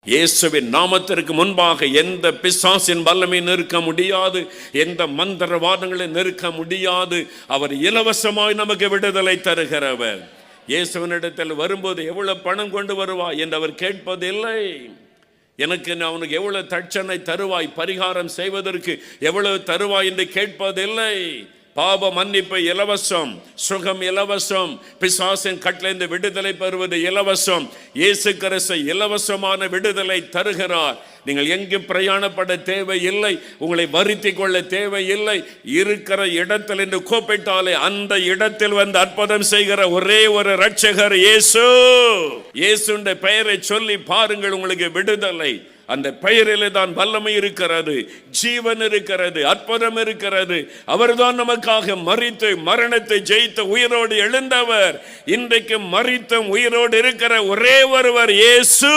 இயேசுவின் நாமத்திற்கு முன்பாக எந்த பிசாசின் வல்லமை நிற்க முடியாது, எந்த மந்திரவாதங்களை நிற்க முடியாது. அவர் இலவசமாய் நமக்கு விடுதலை தருகிறவர். இயேசுவினிடத்தில் வரும்போது எவ்வளவு பணம் கொண்டு வருவாய் என்று அவர் கேட்பதில்லை. எனக்கு அவனுக்கு எவ்வளவு தட்சணை தருவாய், பரிகாரம் செய்வதற்கு எவ்வளவு தருவாய் என்று கேட்பதில்லை. பாவ மன்னிப்பு இலவசம், சுகம் இலவசம், பிசாசின் கட்டளைந்து விடுதலை பெறுவது இலவசம். இயேசு கிறிஸ்து இலவசமான விடுதலை தருகிறார். நீங்கள் எங்கும் பிரயாணப்பட தேவையில்லை, உங்களை வருத்தி கொள்ள தேவையில்லை. இருக்கிற இடத்தில் என்று கூப்பிட்டாலே அந்த இடத்தில் வந்து அற்புதம் செய்கிற ஒரே ஒரு இரட்சகர் இயேசு. இயேசுடைய பெயரை சொல்லி பாருங்கள், உங்களுக்கு விடுதலை. அந்த பெயரிலே தான் வல்லமை இருக்கிறது, ஜீவன் இருக்கிறது, அற்புதம் இருக்கிறது. அவர்தான் நமக்காக மரித்து மரணத்தை ஜெயித்து உயிரோடு எழுந்தவர். இன்றைக்கு மரித்தும் உயிரோடு இருக்கிற ஒரே ஒருவர் இயேசு.